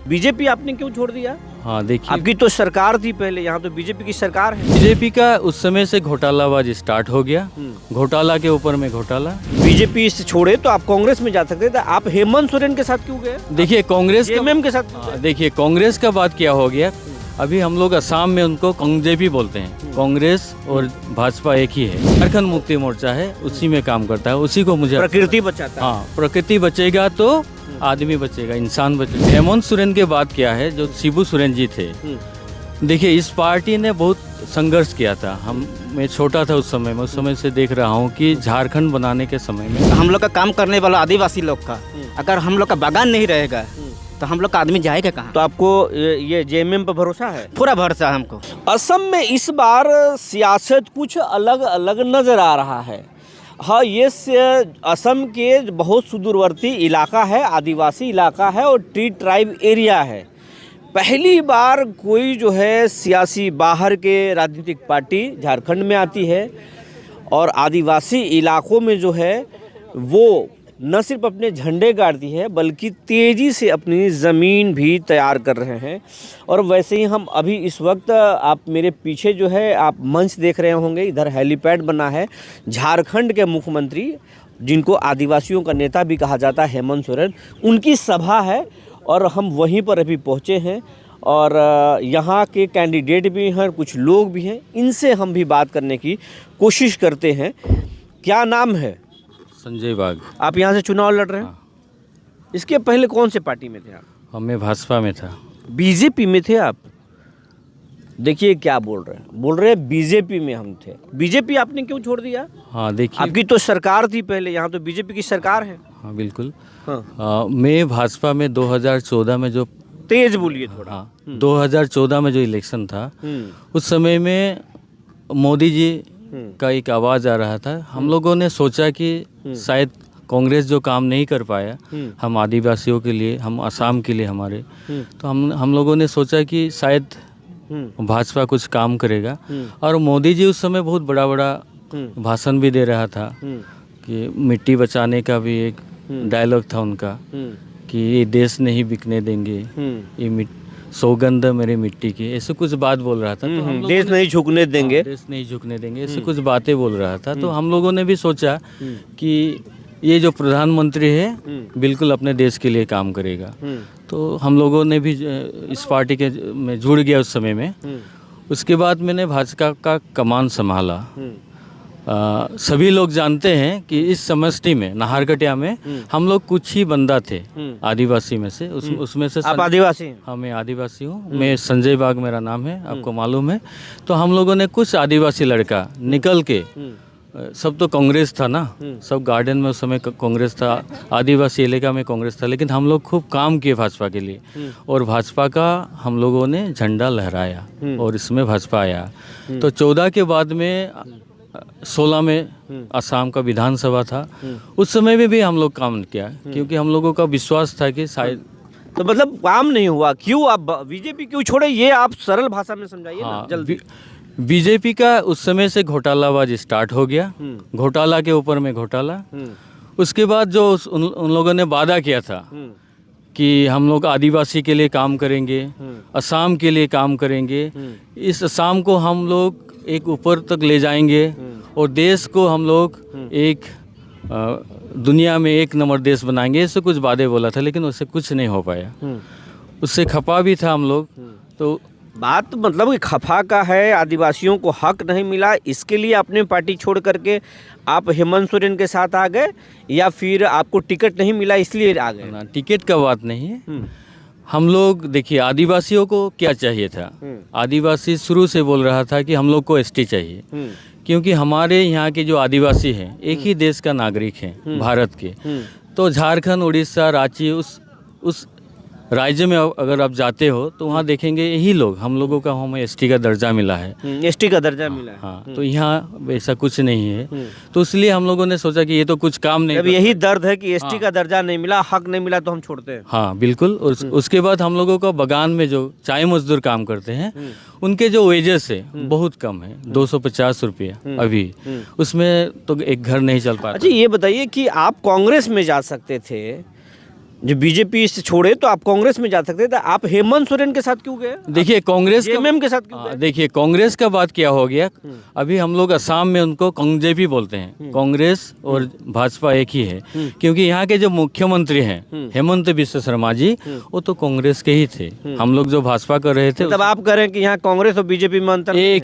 BJP आपने क्यों छोड़ दिया? हाँ देखिए, आपकी तो सरकार थी पहले, यहाँ तो बीजेपी की सरकार है। बीजेपी का उस समय से घोटालाबाज स्टार्ट हो गया। घोटाला के ऊपर में घोटाला। बीजेपी से छोड़े तो आप कांग्रेस में जा सकते थे, आप हेमंत सोरेन के साथ क्यों गए? देखिए कांग्रेस जेएमएम के साथ क्यों गए? देखिए कांग्रेस का बात क्या हो गया, अभी हम लोग असम में उनको कांग्रेस बोलते हैं। कांग्रेस और भाजपा एक ही है। झारखंड मुक्ति मोर्चा है, उसी में काम करता है, उसी को मुझे प्रकृति बचाता है। हाँ, प्रकृति बचेगा तो आदमी बचेगा, इंसान बचेगा। हेमंत सोरेन के बाद क्या है, जो शिबू सोरेन जी थे, देखिए इस पार्टी ने बहुत संघर्ष किया था। मैं छोटा था उस समय से देख रहा हूँ कि झारखंड बनाने के समय में हम लोग का काम करने वाला आदिवासी लोग का अगर हम लोग का बागान नहीं रहेगा तो हम लोग का आदमी जाएगा कहाँ? तो आपको ये जेएमएम पर भरोसा है? पूरा भरोसा है हमको। असम में इस बार सियासत कुछ अलग अलग नजर आ रहा है। हाँ, ये असम के बहुत सुदूरवर्ती इलाका है, आदिवासी इलाका है और ट्री ट्राइब एरिया है। पहली बार कोई जो है सियासी बाहर के राजनीतिक पार्टी झारखंड में आती है और आदिवासी इलाकों में जो है वो न सिर्फ अपने झंडे गाड़ती है बल्कि तेज़ी से अपनी ज़मीन भी तैयार कर रहे हैं। और वैसे ही हम अभी इस वक्त, आप मेरे पीछे जो है आप मंच देख रहे होंगे, इधर हेलीपैड बना है। झारखंड के मुख्यमंत्री, जिनको आदिवासियों का नेता भी कहा जाता है, हेमंत सोरेन, उनकी सभा है और हम वहीं पर अभी पहुँचे हैं। और यहाँ के कैंडिडेट भी हैं, कुछ लोग भी हैं, इनसे हम भी बात करने की कोशिश करते हैं। क्या नाम है? संजय बाग। आप यहाँ से चुनाव लड़ रहे हैं? हाँ। इसके पहले कौन से पार्टी में थे आप? मैं भाजपा में था। बीजेपी में थे आप? देखिए क्या बोल रहे हैं बीजेपी में हम थे। बीजेपी आपने क्यों छोड़ दिया? हाँ देखिए, आपकी तो सरकार थी पहले, यहाँ तो बीजेपी की सरकार है। हाँ बिल्कुल। हाँ। मैं भाजपा में 2014 में जो तेज बोलिए थोड़ा। हाँ 2014 में जो इलेक्शन था, उस समय में मोदी जी का एक आवाज़ आ रहा था। हम लोगों ने सोचा कि शायद कांग्रेस जो काम नहीं कर पाया हम आदिवासियों के लिए, हम असम के लिए हमारे, तो हम लोगों ने सोचा कि शायद भाजपा कुछ काम करेगा। और मोदी जी उस समय बहुत बड़ा बड़ा भाषण भी दे रहा था कि मिट्टी बचाने का भी एक डायलॉग था उनका कि ये देश नहीं बिकने देंगे, ये सौगंध मेरे मिट्टी की, ऐसे कुछ बात बोल रहा था। तो हम लोग देश नहीं झुकने देंगे, देश नहीं झुकने देंगे, ऐसे कुछ बातें बोल रहा था। तो हम लोगों ने भी सोचा कि ये जो प्रधानमंत्री है बिल्कुल अपने देश के लिए काम करेगा। तो हम लोगों ने भी इस पार्टी के में जुड़ गया उस समय में। उसके बाद मैंने भाजपा का कमान संभाला। सभी लोग जानते हैं कि इस समष्टि में नाहरकटिया में हम लोग कुछ ही बंदा थे आदिवासी में से। उसमें से आप आदिवासी हैं? हाँ मैं आदिवासी हूँ। मैं संजय बाग मेरा नाम है, आपको मालूम है। तो हम लोगों ने कुछ आदिवासी लड़का निकल के, सब तो कांग्रेस था ना, सब गार्डन में उस समय कांग्रेस था, आदिवासी इलाका में कांग्रेस था, लेकिन हम लोग खूब काम किए भाजपा के लिए और भाजपा का हम लोगों ने झंडा लहराया और इसमें भाजपा आया। तो 14 के बाद में 16 में असम का विधानसभा था, उस समय में भी हम लोग काम किया क्योंकि हम लोगों का विश्वास था कि शायद। तो मतलब काम नहीं हुआ, क्यों आप बीजेपी क्यों छोड़े, ये आप सरल भाषा में समझाइए ना जल्दी। बीजेपी का उस समय से घोटालाबाज स्टार्ट हो गया। घोटाला के ऊपर में घोटाला। उसके बाद जो उन लोगों ने वादा किया था कि हम लोग आदिवासी के लिए काम करेंगे, असम के लिए काम करेंगे, इस असम को हम लोग एक ऊपर तक ले जाएंगे और देश को हम लोग एक दुनिया में एक नंबर देश बनाएंगे, ऐसे कुछ वादे बोला था, लेकिन उससे कुछ नहीं हो पाया। उससे खपा भी था हम लोग। तो बात मतलब कि खफा का है, आदिवासियों को हक नहीं मिला, इसके लिए अपने पार्टी छोड़ करके आप हेमंत सोरेन के साथ आ गए, या फिर आपको टिकट नहीं मिला इसलिए आ गए? ना, टिकट का बात नहीं है। हम लोग देखिए आदिवासियों को क्या चाहिए था, आदिवासी शुरू से बोल रहा था कि हम लोग को एसटी चाहिए, क्योंकि हमारे यहाँ के जो आदिवासी हैं एक ही देश का नागरिक हैं, भारत के। तो झारखंड, उड़ीसा, रांची, उस राज्य में अगर आप जाते हो तो वहाँ देखेंगे यही लोग, हम लोगों का हमें एसटी का दर्जा मिला है। एसटी का दर्जा मिला है। हाँ, तो यहाँ ऐसा कुछ नहीं है। तो इसलिए हम लोगों ने सोचा कि ये तो कुछ काम नहीं। अब यही दर्द है कि एसटी का दर्जा नहीं मिला, हक नहीं मिला, तो हम छोड़ते हैं। हाँ बिल्कुल। और उसके बाद हम लोगों का बगान में जो चाय मजदूर काम करते हैं उनके जो वेजेस है बहुत कम है, 250 रुपया अभी, उसमें तो एक घर नहीं चल पाता। अच्छा ये बताइए कि आप कांग्रेस में जा सकते थे, जो बीजेपी से छोड़े तो आप कांग्रेस में जा सकते थे, आप हेमंत सोरेन के साथ क्यों गए? देखिए कांग्रेस जेएमएम के साथ क्यों गए? देखिए कांग्रेस का बात क्या हो गया, अभी हम लोग असम में उनको कांग्रेस बोलते हैं। कांग्रेस और भाजपा एक ही है, क्योंकि यहाँ के जो मुख्यमंत्री हैं हेमंत बिस्वा शर्मा जी, वो तो कांग्रेस के ही थे। हम लोग जो भाजपा कर रहे थे मतलब आप कह रहे हैं कि यहाँ कांग्रेस और बीजेपी में अंतर नहीं है?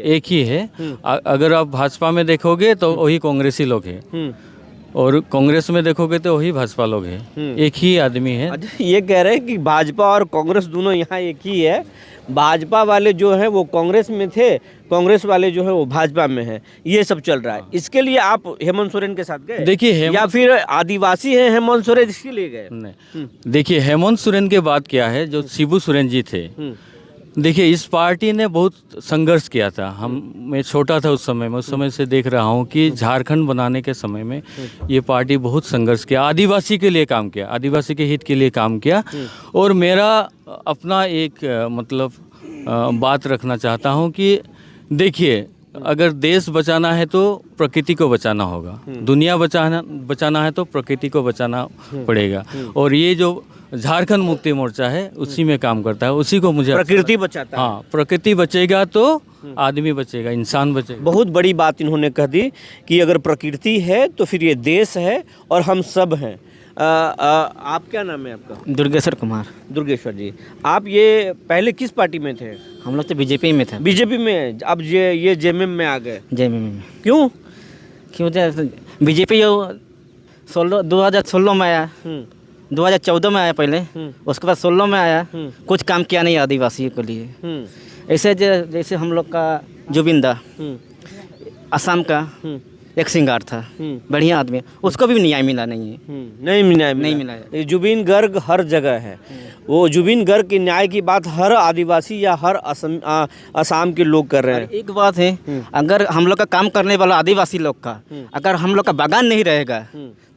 एक ही है। अगर आप भाजपा में देखोगे तो वही कांग्रेसी लोग हैं, और कांग्रेस में देखोगे तो वही भाजपा लोग हैं, एक ही आदमी है। अच्छा, ये कह रहे हैं कि भाजपा और कांग्रेस दोनों यहाँ एक ही है, भाजपा वाले जो हैं वो कांग्रेस में थे, कांग्रेस वाले जो है वो भाजपा में हैं, ये सब चल रहा है। इसके लिए आप हेमंत सोरेन के साथ गए? देखिए या फिर आदिवासी हैं हेमंत सोरेन इसके लिए गए? नहीं, देखिए हेमंत सोरेन के बात क्या है, जो शिबू सोरेन जी थे, देखिए इस पार्टी ने बहुत संघर्ष किया था। मैं छोटा था उस समय से देख रहा हूँ कि झारखंड बनाने के समय में ये पार्टी बहुत संघर्ष किया, आदिवासी के लिए काम किया, आदिवासी के हित के लिए काम किया। और मेरा अपना एक मतलब बात रखना चाहता हूँ कि देखिए अगर देश बचाना है तो प्रकृति को बचाना होगा, दुनिया बचाना है तो प्रकृति को बचाना पड़ेगा। और ये जो झारखंड मुक्ति मोर्चा है उसी में काम करता है, उसी को मुझे प्रकृति बचाता है। हाँ, प्रकृति बचेगा तो आदमी बचेगा, इंसान बचेगा। बहुत बड़ी बात इन्होंने कह दी कि अगर प्रकृति है तो फिर ये देश है और हम सब हैं। आप क्या नाम है आपका? दुर्गेश्वर कुमार। दुर्गेश्वर जी, आप ये पहले किस पार्टी में थे? हम लोग तो बीजेपी में थे। बीजेपी में, अब ये जेएमएम में आ गए, जेएमएम में। क्यों? क्यों? बीजेपी जो 2016 में आया, 2014 में आया पहले, उसके बाद 16 में आया, कुछ काम किया नहीं आदिवासियों के लिए। ऐसे जैसे हम लोग का जुबिंदा असम का एक सिंगार था, बढ़िया आदमी, उसको भी न्याय मिला नहीं है। नहीं मिला है। जुबिन गर्ग हर जगह है, वो जुबिन गर्ग की न्याय की बात हर आदिवासी या हर असम के लोग कर रहे हैं। एक बात है, अगर हम लोग का काम करने वाला आदिवासी लोग का अगर हम लोग का बागान नहीं रहेगा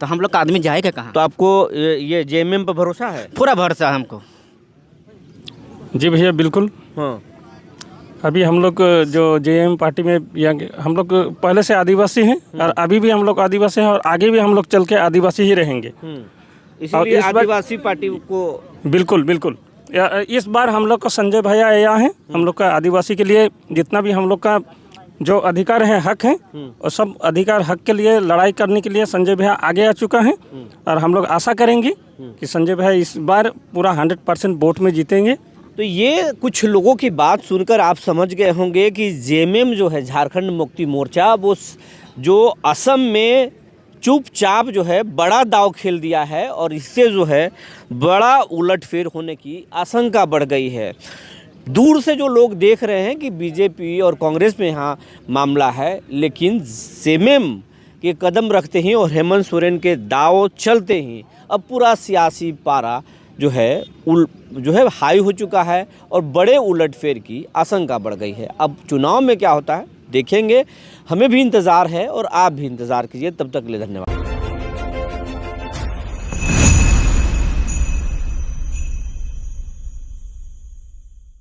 तो हम लोग का आदमी जाएगा कहाँ? तो आपको ये जेएमएम पर भरोसा है? पूरा भरोसा है हमको। जी भैया बिल्कुल। हाँ, अभी हम लोग जो जेएम पार्टी में हम लोग पहले से आदिवासी हैं और अभी भी हम लोग आदिवासी हैं और आगे भी हम लोग चल के आदिवासी ही रहेंगे। इसलिए आदिवासी पार्टी को बिल्कुल इस बार हम लोग का संजय भैया आया है, हम लोग का आदिवासी के लिए जितना भी हम लोग का जो अधिकार है, हक है, और सब अधिकार हक के लिए लड़ाई करने के लिए संजय भैया आगे आ चुका है। और हम लोग आशा करेंगे कि संजय भैया इस बार पूरा 100% वोट में जीतेंगे। तो ये कुछ लोगों की बात सुनकर आप समझ गए होंगे कि जेएमएम जो है झारखंड मुक्ति मोर्चा, वो जो असम में चुपचाप जो है बड़ा दांव खेल दिया है और इससे जो है बड़ा उलटफेर होने की आशंका बढ़ गई है। दूर से जो लोग देख रहे हैं कि बीजेपी और कांग्रेस में यहाँ मामला है, लेकिन जेएमएम के कदम रखते ही और हेमंत सोरेन के दाव चलते ही अब पूरा सियासी पारा जो है हाई हो चुका है और बड़े उलटफेर की आशंका बढ़ गई है। अब चुनाव में क्या होता है देखेंगे, हमें भी इंतज़ार है और आप भी इंतज़ार कीजिए। तब तक के लिए धन्यवाद।